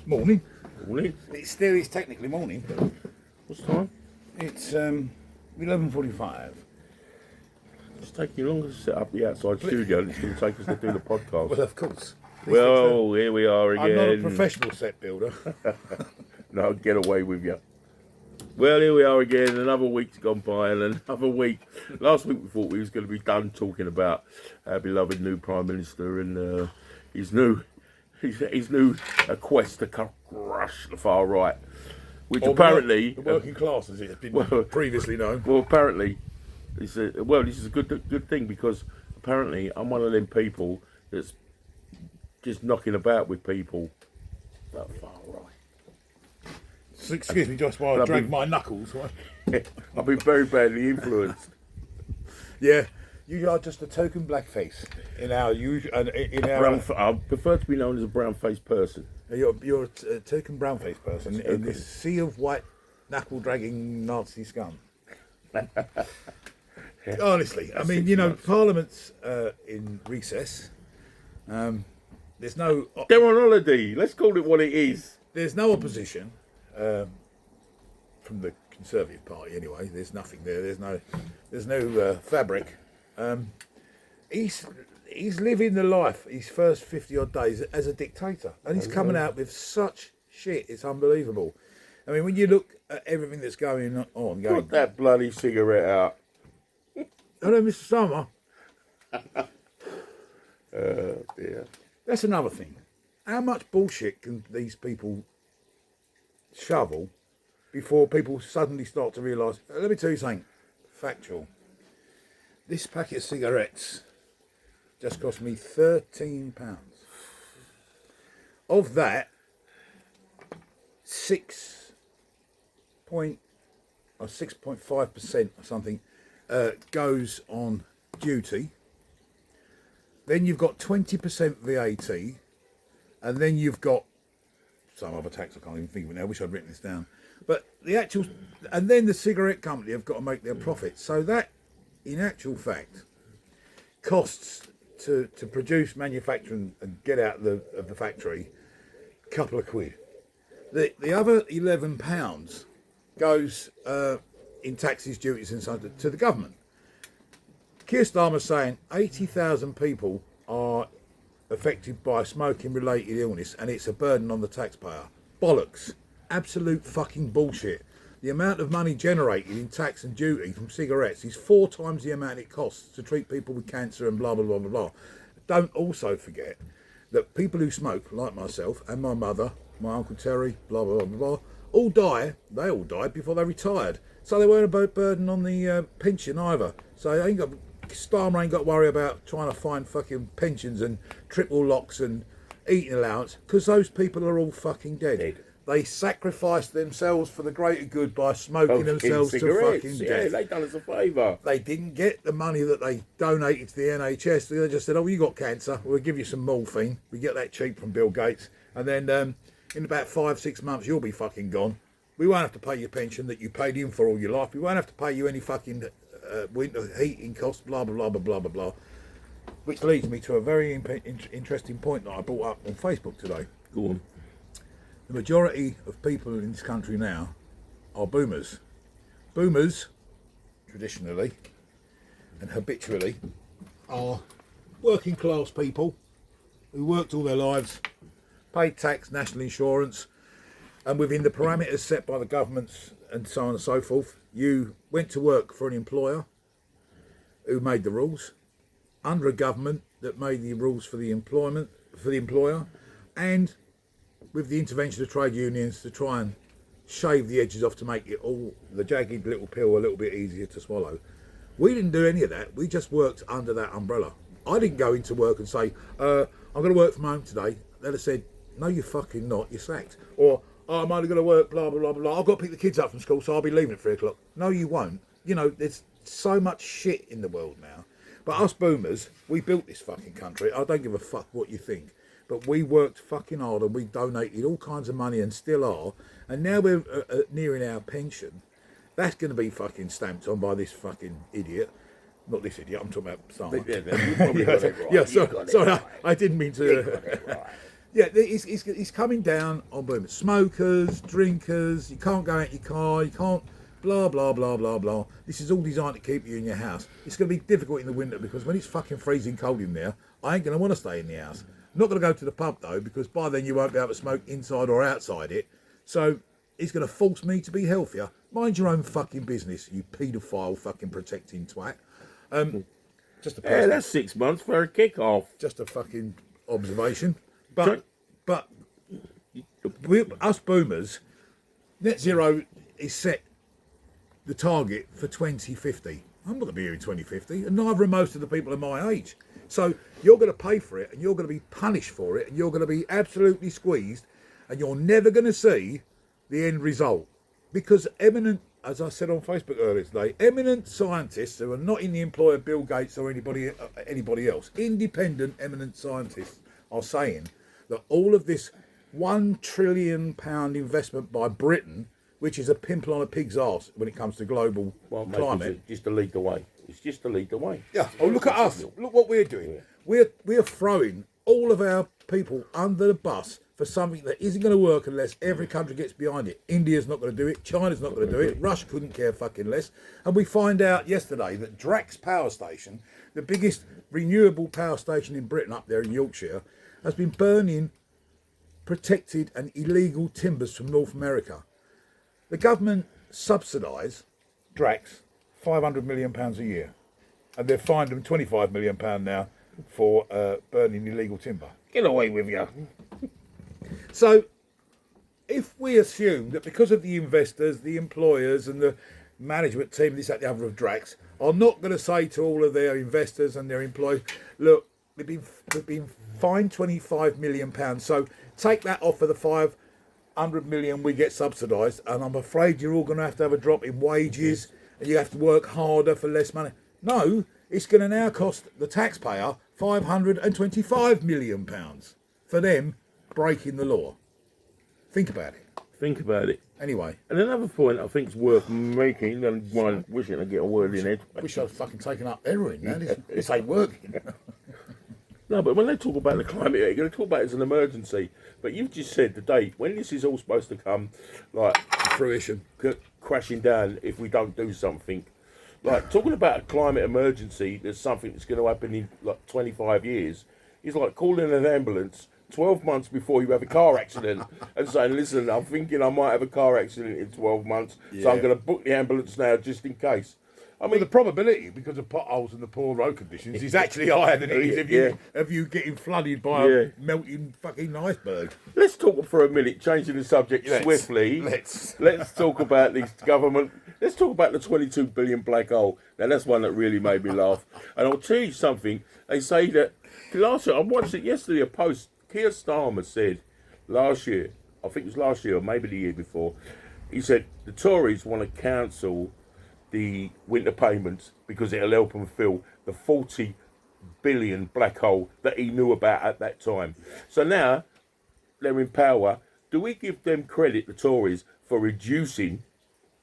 Morning. Morning. It's technically morning. What's time? It's 11:45. It's taking longer to set up the outside studio than it's going to take us to do the podcast. Well, of course. Well, here we are again. I'm not a professional set builder. No, get away with you. Well, here we are again. Another week's gone by, and another week. Last week we thought we was going to be done talking about our beloved new Prime Minister and his new quest to crush the far right, which Or apparently the working class, as it has been previously known. Well, apparently, this is a good thing, because apparently I'm one of them people that's just knocking about with people that far right. Excuse me, just while I drag my knuckles. Right? I've been very badly influenced. Yeah, you are just a token blackface in our usual. I prefer to be known as a brown-faced person. You're a token brown-faced person in this sea of white knuckle-dragging Nazi scum. Honestly, I mean, Parliament's in recess. There's no. They're on holiday. Let's call it what it is. There's no opposition from the Conservative Party, anyway. There's nothing there. There's no fabric. He's living the life, his first 50 odd days as a dictator, and he's coming out with such shit. It's unbelievable. I mean, when you look at everything that's going on, Put that bloody cigarette out. Hello, Mr. Summer. Oh dear. That's another thing. How much bullshit can these people shovel before people suddenly start to realise? Let me tell you something factual. This packet of cigarettes just cost me £13. Of that, 6.5% or something goes on duty. Then you've got 20% VAT, and then you've got some other tax I can't even think of it now. I wish I'd written this down. But and then the cigarette company have got to make their profit. So that, in actual fact, costs to produce, manufacture and get out of the factory a couple of quid. The other £11 goes in taxes, duties and so on to the government. Keir Starmer's saying 80,000 people are affected by smoking related illness and it's a burden on the taxpayer. Bollocks. Absolute fucking bullshit. The amount of money generated in tax and duty from cigarettes is 4 times the amount it costs to treat people with cancer and blah, blah, blah, blah, blah. Don't also forget that people who smoke, like myself and my mother, my Uncle Terry, blah, blah, blah, blah, they all died before they retired. So they weren't a burden on the pension either. So Starmer ain't got to worry about trying to find fucking pensions and triple locks and eating allowance, because those people are all fucking dead. They sacrificed themselves for the greater good by smoking themselves to fucking death. Yeah, they done us a favour. They didn't get the money that they donated to the NHS. They just said, "Oh, you got cancer? We'll give you some morphine. We get that cheap from Bill Gates, and then in about 5-6 months you'll be fucking gone. We won't have to pay your pension that you paid in for all your life. We won't have to pay you any fucking winter heating costs, blah, blah, blah, blah, blah, blah, blah." Which leads me to a very interesting point that I brought up on Facebook today. Go on. The majority of people in this country now are boomers. Boomers, traditionally and habitually, are working class people who worked all their lives, paid tax, national insurance, and within the parameters set by the governments and so on and so forth, you went to work for an employer who made the rules, under a government that made the rules for the employer, and with the intervention of trade unions to try and shave the edges off to make it all, the jagged little pill, a little bit easier to swallow. We didn't do any of that. We just worked under that umbrella. I didn't go into work and say, I'm going to work from home today. They'd have said, no, you're fucking not, you're sacked. Or, oh, I'm only going to work, blah, blah, blah, blah. I've got to pick the kids up from school, so I'll be leaving at 3 o'clock. No, you won't. There's so much shit in the world now. But us boomers, we built this fucking country. I don't give a fuck what you think. But we worked fucking hard and we donated all kinds of money and still are. And now we're nearing our pension. That's going to be fucking stamped on by this fucking idiot. Not this idiot, I'm talking about Starmer. Yeah, Sorry, I didn't mean to. Yeah, it's coming down on boomers. Smokers, drinkers, you can't go out your car, you can't blah, blah, blah, blah, blah. This is all designed to keep you in your house. It's going to be difficult in the winter because when it's fucking freezing cold in there, I ain't going to want to stay in the house. I'm not going to go to the pub though because by then you won't be able to smoke inside or outside it. So it's going to force me to be healthier. Mind your own fucking business, you paedophile fucking protecting twat. Just a Yeah, that's 6 months for a kick-off. just a fucking observation. But us boomers, net zero is set the target for 2050. I'm not going to be here in 2050, and neither are most of the people of my age. So you're going to pay for it, and you're going to be punished for it, and you're going to be absolutely squeezed, and you're never going to see the end result. Because eminent, as I said on Facebook earlier today, eminent scientists who are not in the employ of Bill Gates or anybody else, independent eminent scientists are saying that all of this £1 trillion investment by Britain, which is a pimple on a pig's arse when it comes to global climate. It's just to lead the way. It's just to lead the way. Yeah. Oh, look at us. Look what we're doing. We're throwing all of our people under the bus for something that isn't going to work unless every country gets behind it. India's not going to do it. China's not going to do it. Russia couldn't care fucking less. And we find out yesterday that Drax Power Station, the biggest renewable power station in Britain up there in Yorkshire, has been burning protected and illegal timbers from North America. The government subsidise Drax £500 million a year, and they've fined them £25 million now for burning illegal timber. Get away with you. So, if we assume that because of the investors, the employers, and the management team, this, that, the other of Drax, are not going to say to all of their investors and their employees, look, we've been fined £25 million, so take that off of the 500 million we get subsidised, and I'm afraid you're all going to have a drop in wages, and you have to work harder for less money. No, it's going to now cost the taxpayer £525 million for them breaking the law. Think about it. Think about it. Anyway. And another point I think is worth making, and one wishing to get a word in it. I wish I'd fucking taken up heroin now. This ain't working. No, but when they talk about the climate, you're going to talk about it as an emergency. But you've just said the date when this is all supposed to come, like fruition, crashing down if we don't do something. Like talking about a climate emergency, there's something that's going to happen in like 25 years. Is like calling an ambulance 12 months before you have a car accident and saying, listen, I'm thinking I might have a car accident in 12 months, so I'm going to book the ambulance now just in case. I mean, the probability, because of potholes and the poor road conditions, is actually higher than it is of you getting flooded by a melting fucking iceberg. Let's talk for a minute, changing the subject swiftly. Let's talk about this government. Let's talk about the 22 billion black hole. Now, that's one that really made me laugh. And I'll tell you something. They say that last year, I watched it yesterday, a post. Keir Starmer said last year, I think it was last year or maybe the year before, he said the Tories want to cancel the winter payments because it'll help them fill the 40 billion black hole that he knew about at that time. So now they're in power. Do we give them credit, the Tories, for reducing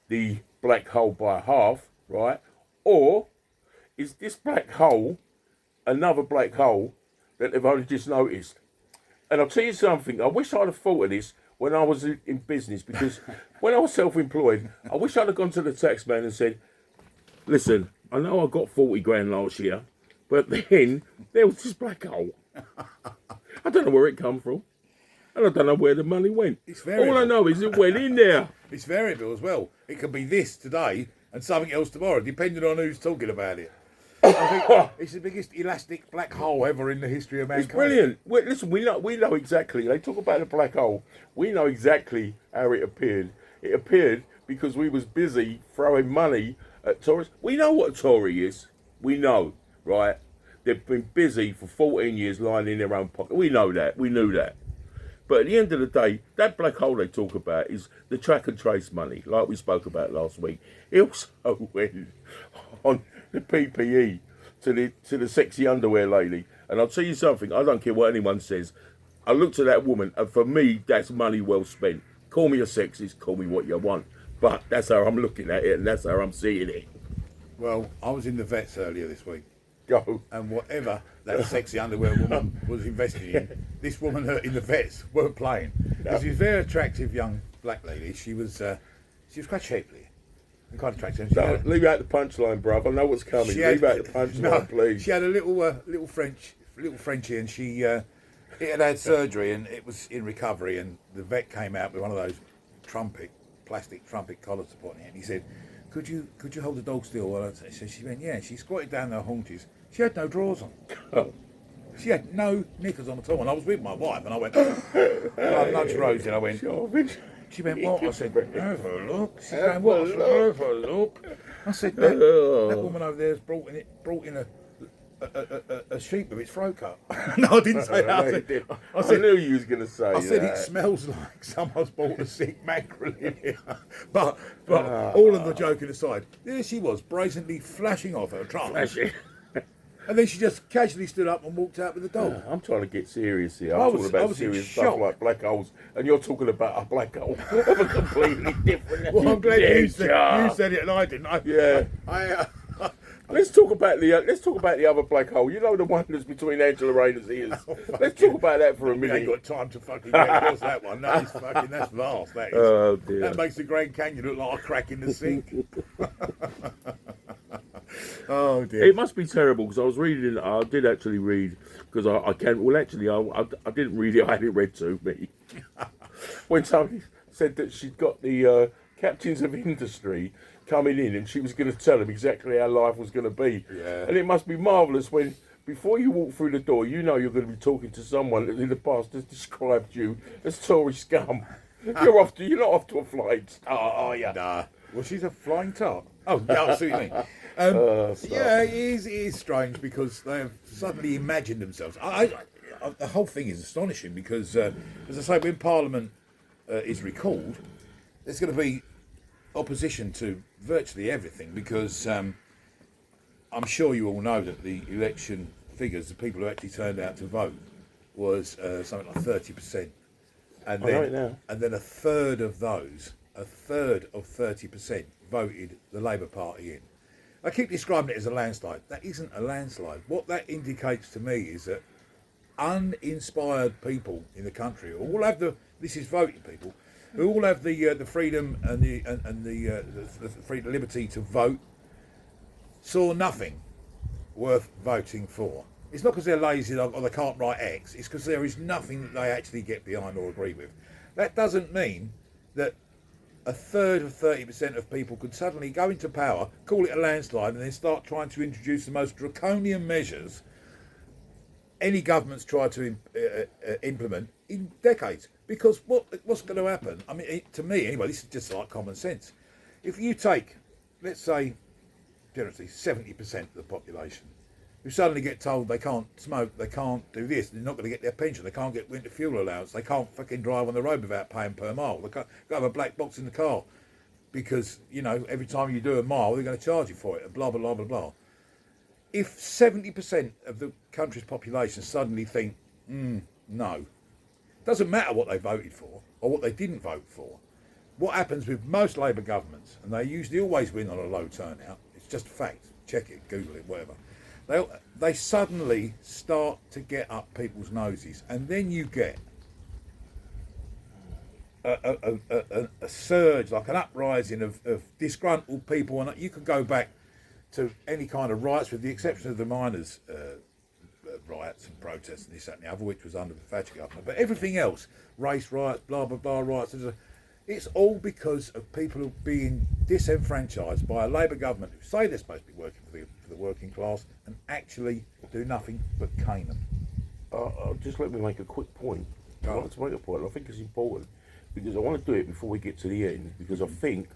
the black hole by half, right? Or is this black hole another black hole that they've only just noticed? And I'll tell you something, I wish I'd have thought of this when I was in business, because when I was self-employed, I wish I'd have gone to the tax man and said, listen, I know I got 40 grand last year, but then there was this black hole. I don't know where it come from, and I don't know where the money went. It's variable. All I know is it went in there. It's variable as well. It could be this today and something else tomorrow, depending on who's talking about it. I think it's the biggest elastic black hole ever in the history of mankind. It's brilliant. Listen, we know exactly. They talk about the black hole. We know exactly how it appeared. It appeared because we was busy throwing money at Tories. We know what a Tory is. We know, right? They've been busy for 14 years lying in their own pocket. We know that. We knew that. But at the end of the day, that black hole they talk about is the track and trace money, like we spoke about last week. It also went on the PPE to the sexy underwear lady. And I'll tell you something, I don't care what anyone says. I looked at that woman, and for me, that's money well spent. Call me a sexist, call me what you want. But that's how I'm looking at it, and that's how I'm seeing it. Well, I was in the vets earlier this week. Go. And whatever that sexy underwear woman was invested in, this woman in the vets weren't playing. Because she was a very attractive young black lady. She was quite shapely and quite attractive. She No, leave out the punchline, bruv. I know what's coming. Leave out the punchline, please. She had a little Frenchie, and she it had surgery, and it was in recovery. And the vet came out with one of those plastic trumpet collars supporting it, and he said, Could you hold the dog still? While so she went, yeah. She squatted down her haunches. She had no drawers on. Oh. She had no knickers on at all. And I was with my wife, and I went, I nudged Rosie, and I went, she went, what? I said, have a look. She's going, what? I said, have a look. I said, that woman over there has brought in a sheep with its throat cut. No, I didn't say that. I knew you was going to say I said, that. it smells like someone's bought a sick mackerel in here. But all of the joking aside, there she was, brazenly flashing off her trunk. And then she just casually stood up and walked out with the dog. I'm trying to get serious here. I'm talking about serious stuff like black holes, and you're talking about a black hole of a completely different. Well, I'm glad you said it and I didn't. Let's talk about the other black hole. You know, the one that's between Angela Rayner's ears. Let's talk about that for a minute. I ain't got time to fucking get across that one. That's vast. That is. Oh dear. That makes the Grand Canyon look like a crack in the sink. Oh dear. It must be terrible because I was reading. I did actually read because I can. Well, actually, I didn't read it. I had it read to me when somebody said that she'd got the captains of industry coming in, and she was going to tell them exactly how life was going to be. Yeah. And it must be marvellous when, before you walk through the door, you know you're going to be talking to someone that in the past has described you as Tory scum. You're not off to a flying start, are you? Nah. Well, she's a flying tart. Oh, yeah, I see what you mean. Yeah, it is strange because they have suddenly imagined themselves. The whole thing is astonishing because, as I say, when Parliament is recalled, there's going to be opposition to virtually everything because I'm sure you all know that the election figures, the people who actually turned out to vote, was something like 30%. And then a third of 30% voted the Labour Party in. I keep describing it as a landslide. That isn't a landslide. What that indicates to me is that uninspired people in the country all have this is voting people, who all have the freedom and the liberty to vote, saw nothing worth voting for. It's not because they're lazy or they can't write X. It's because there is nothing that they actually get behind or agree with. That doesn't mean that a third of 30% of people could suddenly go into power, call it a landslide, and then start trying to introduce the most draconian measures any government's tried to implement in decades. Because what's going to happen? I mean, to me anyway, this is just like common sense. If you take, let's say, generally 70% of the population who suddenly get told they can't smoke, they can't do this, they're not going to get their pension, they can't get winter fuel allowance, they can't fucking drive on the road without paying per mile, they can't have a black box in the car because, every time you do a mile, they're going to charge you for it, and blah, blah, blah, blah, blah. If 70% of the country's population suddenly think, no, doesn't matter what they voted for or what they didn't vote for, what happens with most Labour governments, and they usually always win on a low turnout, it's just a fact, check it, Google it, whatever, they suddenly start to get up people's noses, and then you get a surge, like an uprising of disgruntled people, and you can go back to any kind of riots, with the exception of the miners' riots and protests and this, that and the other, which was under the Thatcher government. But everything else, race riots, blah, blah, blah riots, it's all because of people being disenfranchised by a Labour government who say they're supposed to be working for the working class and actually do nothing but cane them. Just let me make a quick point. I want to make a point. I think it's important because I want to do it before we get to the end, because I think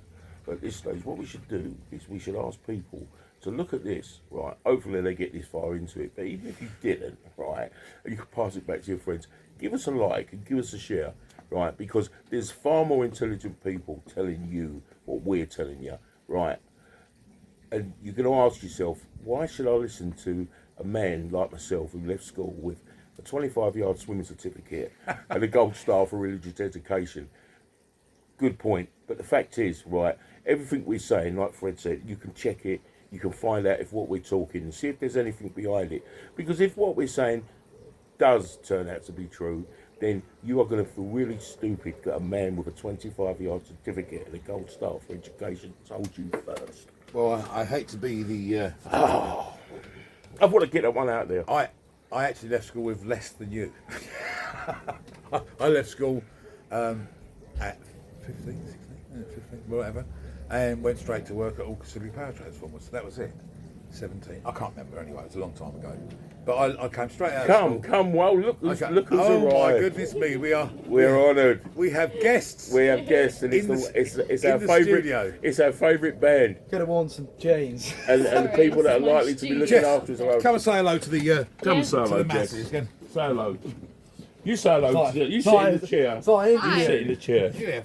at this stage what we should do is we should ask people to look at this, right? Hopefully they get this far into it, but even if you didn't, right, you can pass it back to your friends. Give us a like and give us a share, right? Because there's far more intelligent people telling you what we're telling you, right? And you're going to ask yourself, why should I listen to a man like myself who left school with a 25-yard swimming certificate and a gold star for religious education? Good point. But the fact is, right, everything we're saying, like Fred said, you can check it, you can find out if what we're talking and see if there's anything behind it. Because if what we're saying does turn out to be true, then you are going to feel really stupid that a man with a 25-yard certificate and a gold star for education told you first. Well, I hate to be the. I want to get that one out there. I actually left school with less than you. I left school at 15, 16, whatever, and went straight to work at Auxiliary Power Transformers. So that was it. 17. I can't remember anyway. It was a long time ago. But I came straight out of school. Come, well, look who's Oh arrived. my goodness me, We're honoured. We have guests. We have guests, and it's our favourite. It's our favourite band, Could have worn some jeans. and the people that are likely to be looking Jeff, after us are come and say hello to the Come and say to hello, the Jeff. masses again. Say hello. You say hello. Fine. You sit in the chair. Fine. You sit in the chair. Yeah.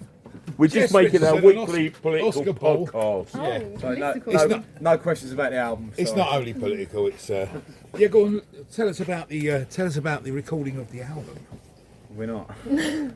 We're just Jess making our Richardson and weekly political Oscar Paul. podcast. Yeah. So It's not- no questions about the album. It's sorry. not only political. It's yeah. Go on. Tell us about the recording of the album. We're not.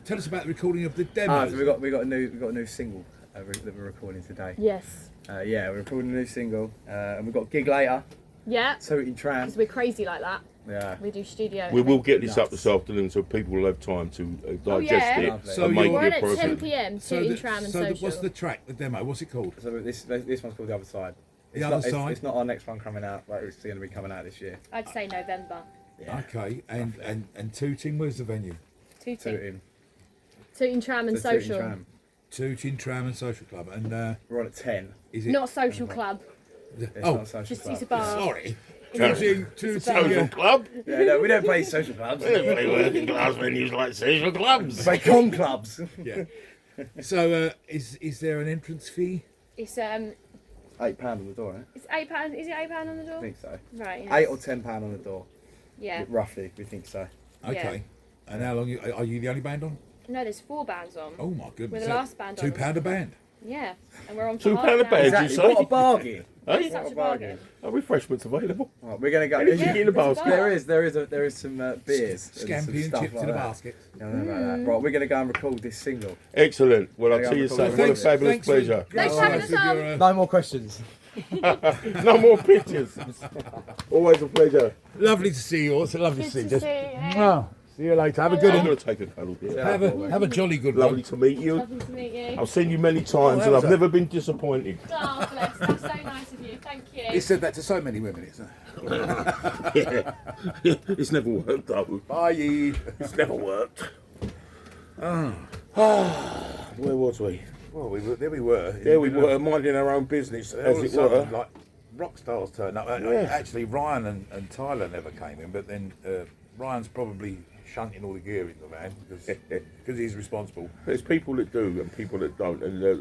Tell us about the recording of the demos. So we got a new single that we're recording today. Yes. Yeah, we're recording a new single, and we've got a gig later. Yeah. Tooting Tram. Because we're crazy like that. Yeah. We do studio. We will get this up Nuts. this afternoon so people will have time to digest yeah. it Lovely. So and make We're the on at 10 appropriate. p.m. Tooting Tram and Social. what's the track? The demo? What's it called? So this one's called The Other Side. The Other Side? It's not our next one coming out, but it's going to be coming out this year. I'd say November. Yeah. Okay. And Tooting. Where's the venue? Tooting. Tooting. Tooting Tram and So Tooting Social. Tram. Tooting Tram and Social Club. And We're on at 10. is it? Not Social Club. It's Oh, not a social Just club. it's a bar. Sorry. Social Tooting. club? Yeah, no, we don't play social clubs. We don't play working class venues like social clubs. We play con clubs. Yeah. So is there an entrance fee? It's £8 on the door, right? it's £8. Is it £8 on the I door? think so. Right. Yeah. £8 or £10 on the door. Yeah. Roughly, we think so. Okay. And how long are you the only band on? No, there's 4 bands on. Oh my goodness. We're the last band on. £2 a band. Yeah. And we're on for £2 half a now. band, you Exactly. say? What a bargain! It's such a bargain. Are refreshments available? Right, we're going to go. Anything in the there's a basket? bar. There is some beers. and some Scampi and stuff chips like in a that. basket. I don't know about that. Right, we're going to go and record this single. Excellent. Well, I'll Yeah, tell you I'm something. recording. What a fabulous Thanks for- pleasure. Thanks for having us on. No more questions. No more pictures. Always a pleasure. Lovely to see you all. It's lovely to Good see you. to Just- see you. Mwah. See you later. Have a good I'm one. going to take a cuddle. Dear. Have a jolly good Lovely one. to meet you. Lovely to meet you. I've seen you many times that and was I've a- never been disappointed. Oh, bless. That's so nice of you. Thank you. He said that to so many women. It's Yeah. It's never worked though. bye. It's never worked. Where was we? Well, there we were. There we were, minding our own business, All as of a it sudden, were. like rock stars turned up. Yeah. Actually, Ryan and Tyler never came in, but then Ryan's probably shunting all the gear in the van because he's responsible. There's people that do and people that don't, and they're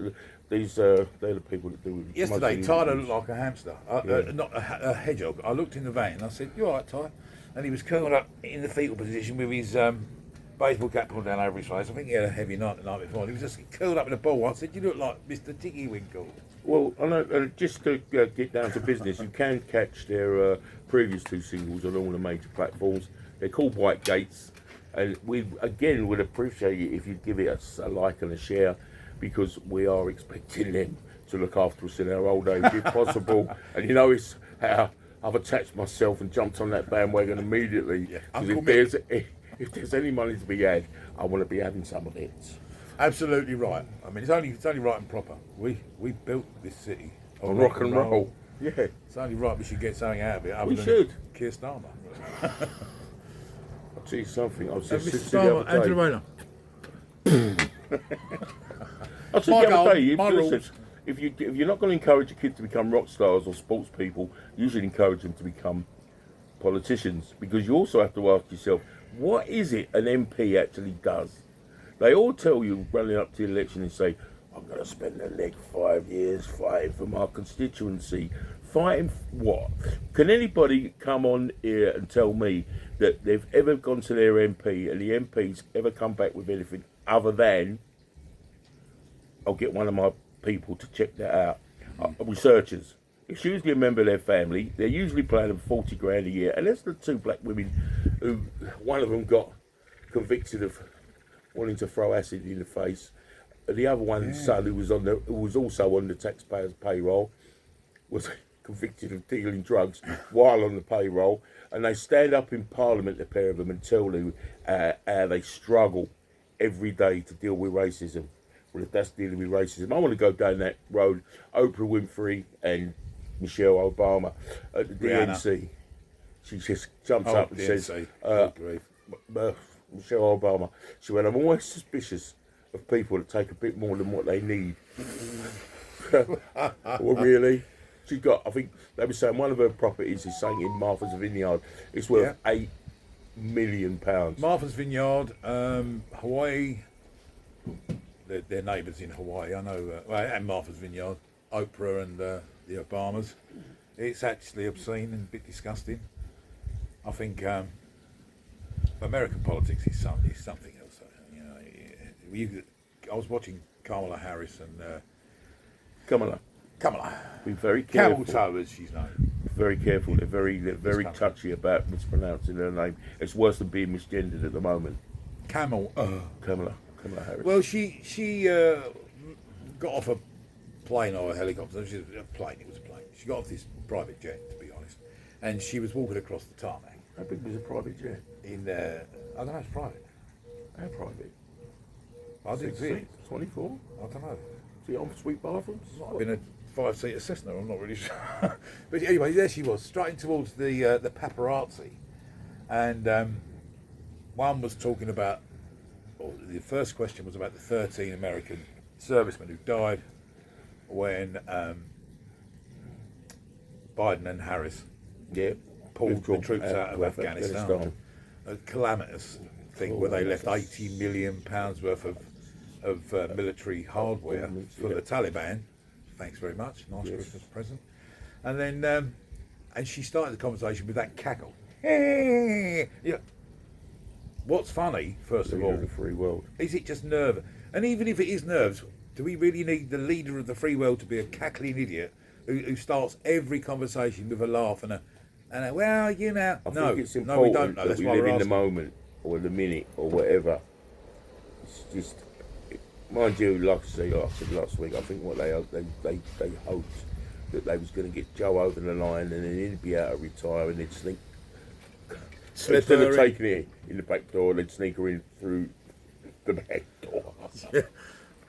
the people that do. Yesterday, most of the Tyler interviews. looked like a hamster, Yeah. not a hedgehog. I looked in the van and I said, "You all right, Ty?" And he was curled up in the fetal position with his baseball cap pulled down over his face. I think he had a heavy night the night before. He was just curled up in a ball. I said, "You look like Mr. Tiggy Winkle." Well, I know, just to get down to business, you can catch their previous 2 singles on all the major platforms. They're called White Gates, and we again would appreciate it if you'd give it a like and a share, because we are expecting them to look after us in our old age if possible. And you know, it's how I've attached myself and jumped on that bandwagon immediately. Yeah, 'Cause Uncle if there's any money to be had, I want to be having some of it. Absolutely right. I mean, it's only right and proper. We built this city On rock and roll. Yeah. It's only right we should get something out of it. Other We than should. Keir Starmer. I'll tell you something. I was just Mr. sitting the Starmer, other day. Angela Rayner. I said My the other goal, day, my listen, rules. if you're not going to encourage your kids to become rock stars or sports people, you should encourage them to become politicians, because you also have to ask yourself, what is it an MP actually does? They all tell you running up to the election and say, I'm going to spend the next 5 years fighting for my constituency. Fighting what? Can anybody come on here and tell me that they've ever gone to their MP and the MP's ever come back with anything other than, I'll get one of my people to check that out. Researchers. It's usually a member of their family. They're usually paying them 40 grand a year. And there's the 2 black women who, one of them got convicted of wanting to throw acid in the face. The other one's son, who was also on the taxpayers' payroll, was convicted of dealing drugs while on the payroll, and they stand up in Parliament, the pair of them, and tell you how they struggle every day to deal with racism. Well, if that's dealing with racism, I want to go down that road. Oprah Winfrey and Michelle Obama at the DNC. She just jumps up and says, Michelle Obama, she went, I'm always suspicious of people that take a bit more than what they need. Well, really? She got, I think they were saying one of her properties is saying in Martha's Vineyard, it's worth £8 million. Martha's Vineyard, Hawaii, their neighbours in Hawaii, I know, and Martha's Vineyard, Oprah and the Obamas. It's actually obscene and a bit disgusting. I think American politics is something else. You know, I was watching Kamala Harris and Kamala. Be very careful. Camel Toe, as she's known. Very careful. They're very touchy about mispronouncing her name. It's worse than being misgendered at the moment. Kamala Harris. Well, she got off a plane or a helicopter. It was a plane. She got off this private jet, to be honest, and she was walking across the tarmac. How big was a private jet? I don't know. It's private. How private? I didn't see it. 24. I don't know. See ensuite bathrooms. Might have been a 5-seater Cessna. I'm not really sure. But anyway, there she was, strutting towards the paparazzi, and one was talking about. Well, the first question was about the 13 American servicemen who died when Biden and Harris pulled the troops out of Afghanistan. A calamitous thing where they left £80 million worth of military hardware for the Taliban. Thanks very much. Nice Christmas present. And then, and she started the conversation with that cackle. Yeah. What's funny, first of all, the free world, is it just nerve? And even if it is nerves, do we really need the leader of the free world to be a cackling idiot who starts every conversation with a laugh and a well, you know? I No, think it's no, we don't important know. that That's we why live we're in the asking. moment or the minute or whatever. It's just, mind you, like I said last week, I think what they hoped that they was going to get Joe over the line and then he'd be out to retire and they'd sneak. Instead of taking it in the back door, they'd sneak her in through the back door.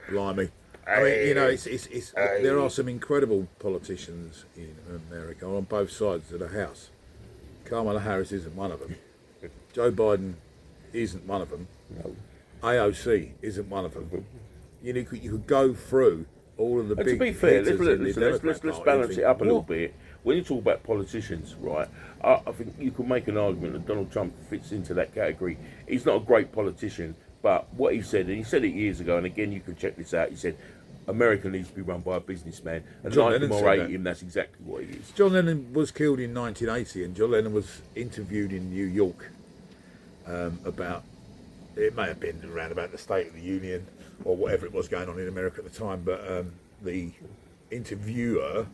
Blimey. I mean, you know, it's there are some incredible politicians in America on both sides of the house. Kamala Harris isn't one of them. Joe Biden isn't one of them. No. AOC isn't one of them. You know, you could go through all of the And big. to be fair, hitters in the let's Democrat balance Party and it up a little what? bit. When you talk about politicians, right, I think you could make an argument that Donald Trump fits into that category. He's not a great politician, but what he said, and he said it years ago, and again you can check this out, he said, America needs to be run by a businessman. And John like him Lennon or said hate that. him, that's exactly what he is. John Lennon was killed in 1980, and John Lennon was interviewed in New York about, it may have been around about the State of the Union or whatever it was going on in America at the time, but the interviewer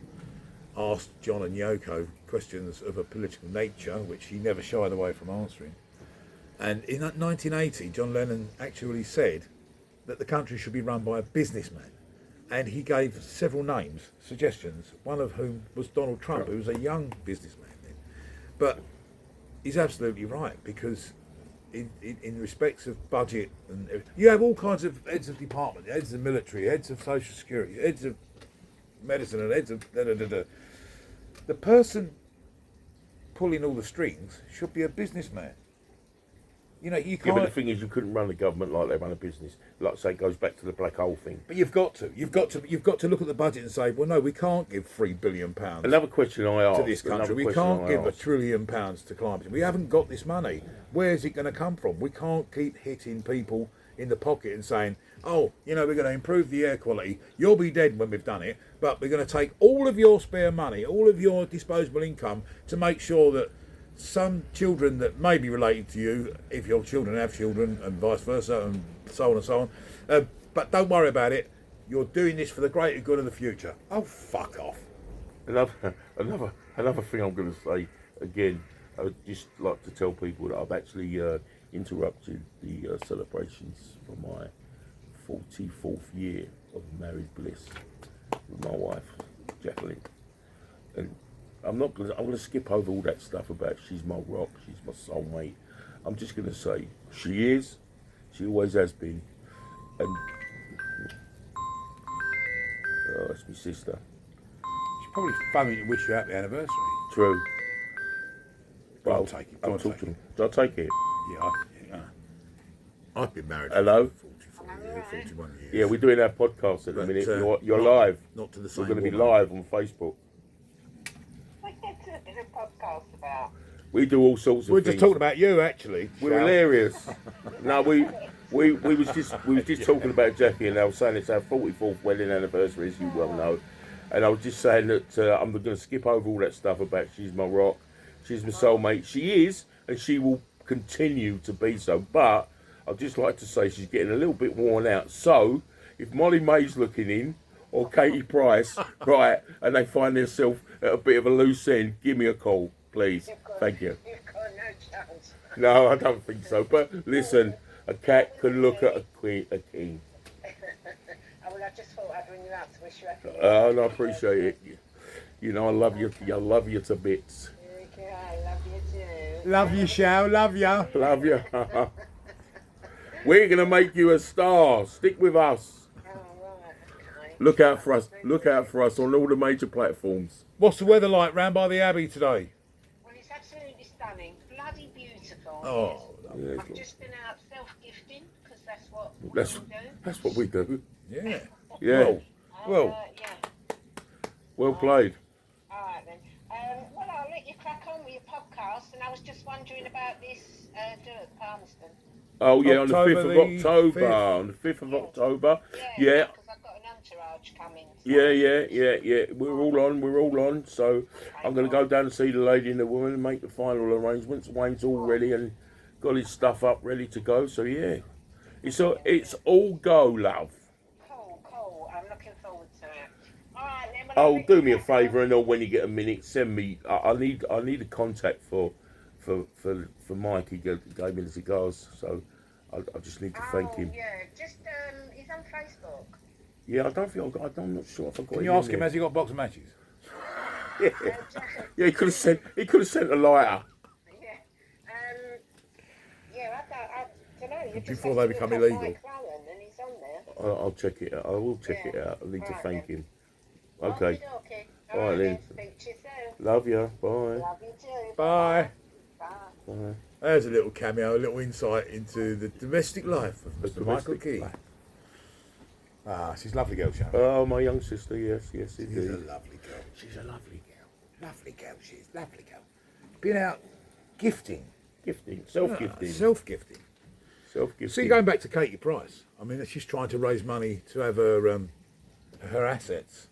asked John and Yoko questions of a political nature, which he never shied away from answering. And in 1980, John Lennon actually said that the country should be run by a businessman. And he gave several names, suggestions, one of whom was Donald Trump, who was a young businessman then. But he's absolutely right, because in respects of budget, and you have all kinds of heads of department, heads of military, heads of social security, heads of medicine, and heads of da-da-da-da. The person pulling all the strings should be a businessman. You know, you can't. Yeah, but the thing is, you couldn't run a government like they run a business. Like, say, it goes back to the black hole thing. But you've got to look at the budget and say, well, no, we can't give £3 billion Another question I asked to this country. We can't give £1 trillion to climate change. We haven't got this money. Where's it going to come from? We can't keep hitting people in the pocket and saying, oh, you know, we're going to improve the air quality. You'll be dead when we've done it, but we're going to take all of your spare money, all of your disposable income to make sure that some children that may be related to you, if your children have children, and vice versa, and so on and so on. But don't worry about it. You're doing this for the greater good of the future. Oh, fuck off. Another thing I'm going to say, again, I would just like to tell people that I've actually interrupted the celebrations for my 44th year of married bliss with my wife, Jacqueline. And I'm not gonna. I'm gonna skip over all that stuff about she's my rock, she's my soulmate. I'm just gonna say she is. She always has been. And oh, that's my sister. She's probably phoning to wish you happy anniversary. True. I'll Well, take it. I'll I'll talk take to it. him. Shall I take it? Yeah, I've been married Hello? for 44 years, 41 years. Yeah, we're doing our podcast at the But, minute. You're not- live. Not to the same We're going to be woman. live on Facebook. What's a podcast about? We do all sorts of We're things. just talking about you, actually. We're Shal. hilarious. No, we was just talking about Jackie, and I was saying it's our 44th wedding anniversary, as you well know. And I was just saying that I'm going to skip over all that stuff about she's my rock, she's my soulmate. She is, and she will continue to be so. But I'd just like to say she's getting a little bit worn out. So if Molly May's looking in, or Katie Price, right, and they find themselves at a bit of a loose end, give me a call, please. Thank you. You've got no chance. No, I don't think so. But listen, a cat can look at a king. Well, I just thought I'd ring you up to wish you happy. And I appreciate it. You know, I love you. I love you to bits. Okay, I love you too. Love you, Shal. Love you. Love you. We're gonna make you a star. Stick with us. Oh, right, okay. Look out for us. Look out for us on all the major platforms. What's the weather like round by the Abbey today? Well, it's absolutely stunning. Bloody beautiful. Oh, Yeah, I've just been out self-gifting, because that's what that's we do. that's what we do. yeah. Yeah. Well, Yeah. Well played. All right, then. Well, I'll let you crack on with your podcast, and I was just wondering about this do at Palmerston. Oh yeah, on the October 5th of the October. 5th. On the 5th of October. Yeah, Yeah. because I've got an entourage coming. so- Yeah. We're all on. So I'm going to go down and see the lady and the woman and make the final arrangements. Wayne's all ready and got his stuff up, ready to go. So yeah, it's all go, love. Cool. I'm looking forward to it. All right, then. Well, Oh, I'll let do you me a crack on. favour, and when you get a minute, send me. I need a contact for Mike. He gave me the cigars, so I just need to thank him. Yeah, just he's on Facebook. Yeah, I don't think I'm not sure if I got. Can you ask him, has he got box of matches? Yeah, yeah. He could have sent a lighter. Yeah. Yeah, I don't know. You just Before have they to become look up illegal. Mike Cullen, and he's on there. I'll check it out. I will check it out. I need to Right, thank then. him. Okay. Okay. All right, then. Speak to you soon. Love you. Bye. Love you too. Bye. Bye. Bye. There's a little cameo, a little insight into the domestic life of Mr. Michael domestic Key. life. Ah, she's a lovely girl, Shal. Oh, my young sister. Yes, She's a indeed. lovely girl. She's a lovely girl. Lovely girl, she is. Lovely girl. Been out gifting. Gifting, self-gifting, Self-gifting. self-gifting. See, going back to Katie Price, I mean, she's trying to raise money to have her assets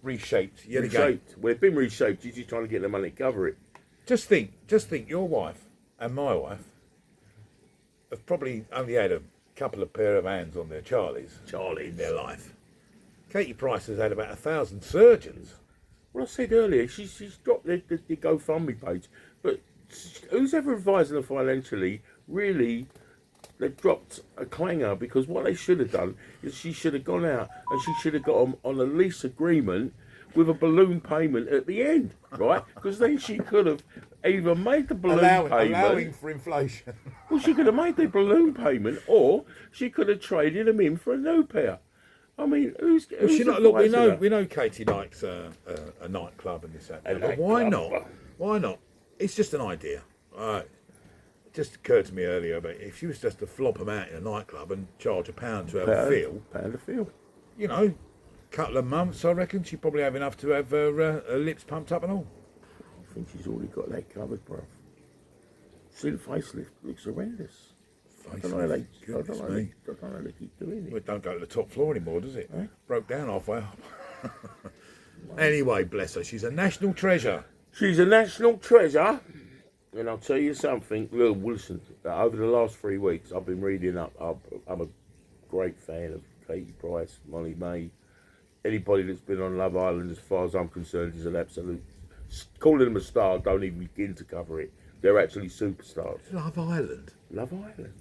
reshaped yet again. Reshaped. Well, it's been reshaped. She's just trying to get the money to cover it. Just think, your wife and my wife have probably only had a couple of pair of hands on their Charlies in their life. Katie Price has had about 1,000 surgeons. Well, I said earlier, she's dropped the GoFundMe page, but who's ever advising her financially, really, they've dropped a clanger, because what they should have done is she should have gone out and she should have got on a lease agreement with a balloon payment at the end, right? Because then she could have either made the balloon payment. Allowing for inflation. Well, she could have made the balloon payment, or she could have traded them in for a new pair. I mean, who's She not, look, advising her? we know Katie likes a nightclub and this that. A But why nightclub. not? Why not? It's just an idea. All right. It just occurred to me earlier, but if she was just to flop them out in a nightclub and charge £1 to have a feel, Pound a feel. you know, couple of months, I reckon she'd probably have enough to have her lips pumped up and all. I think she's already got that covered, bruv. See, the facelift looks horrendous. I don't know how they keep doing Well, it. it don't go to the top floor anymore, does it? Eh? Broke down halfway up. Anyway, bless her. She's a national treasure. She's a national treasure. And I'll tell you something, Lil Wilson, over the last 3 weeks, I've been reading up. I'm a great fan of Katie Price, Molly May. Anybody that's been on Love Island, as far as I'm concerned, is an absolute... Calling them a star, don't even begin to cover it. They're actually superstars. Love Island. Love Island.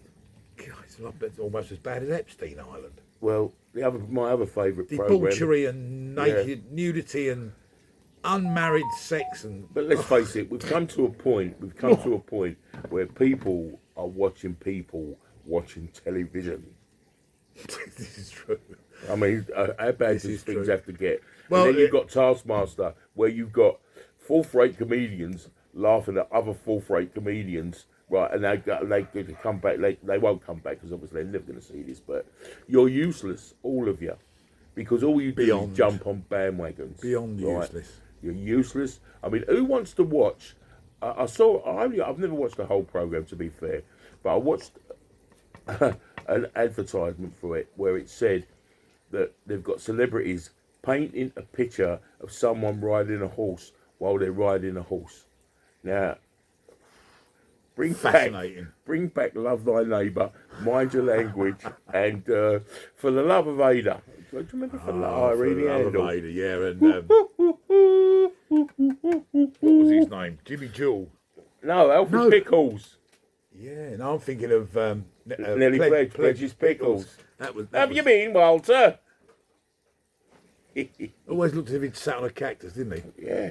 God, it's almost as bad as Epstein Island. Well, my other favourite program. Debauchery and naked nudity and unmarried sex and. But let's face it, we've come to a point. We've come to a point where people are watching people watching television. This is true. I mean, how bad This does is things true. have to get? Well, And then you've got Taskmaster, where you've got fourth-rate comedians laughing at other fourth-rate comedians, right? And they come back. They won't come back because obviously they're never going to see this. But you're useless, all of you, because all you do Beyond. is jump on bandwagons. Beyond right? useless. You're useless. I mean, who wants to watch? I've never watched the whole program, to be fair, but I watched an advertisement for it where it said that they've got celebrities painting a picture of someone riding a horse while they're riding a horse. Now, bring back Love Thy Neighbour, Mind Your Language, and For the Love of Ada. Do you remember For the Love of Irene Handel? Ada, yeah, and what was his name? Jimmy Jewel. No, Alfred No. Pickles. Yeah, no, I'm thinking of Nelly Pledge's Pickles. That was. Have you been, Walter? Always looked as if he'd sat on a cactus, didn't he? Yeah.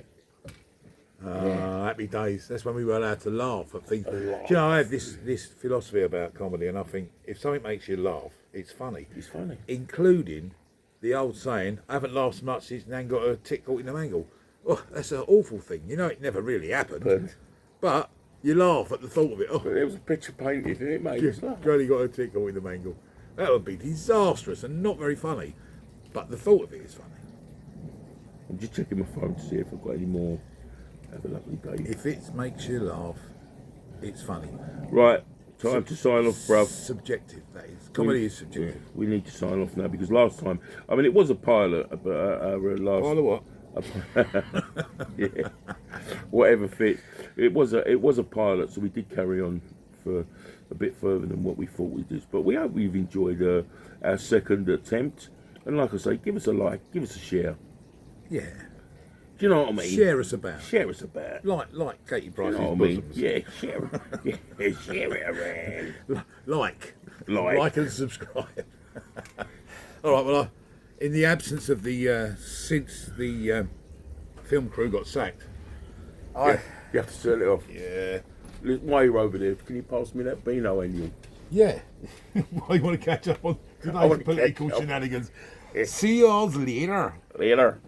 Happy days. That's when we were allowed to laugh at things. Do you know, I have this philosophy about comedy, and I think if something makes you laugh, it's funny. It's funny. Including the old saying, I haven't laughed so much since Nan got a tick caught in the mangle. Oh, that's an awful thing. You know, it never really happened. But you laugh at the thought of it. Oh, But there was a picture painted and it made us laugh. Granny got a tick caught in the mangle. That would be disastrous and not very funny. But the thought of it is funny. I'm just checking my phone to see if I've got any more. Have a lovely day. If it makes you laugh, it's funny. Right, time to sign off, bruv. Subjective, that is. Comedy is subjective. Yeah, we need to sign off now because last time, I mean, it was a pilot, but last. Pile of what? Yeah, whatever fits. It was a pilot, so we did carry on for a bit further than what we thought we'd do. But we hope we've enjoyed our second attempt. And like I say, give us a like, give us a share. Yeah. Do you know what I mean? Share us about. Share us about. Like Katie You Price's know what I mean? bosoms. Yeah, share it. Yeah, share it around. Like and subscribe. All right, well, in the absence of the, since the film crew got sacked, Yeah, you have to turn it off. yeah. While you're over there, can you pass me that Beano onion? Yeah. Well, you want to catch up on I wanna today's political catch up. shenanigans? See you all later. Later.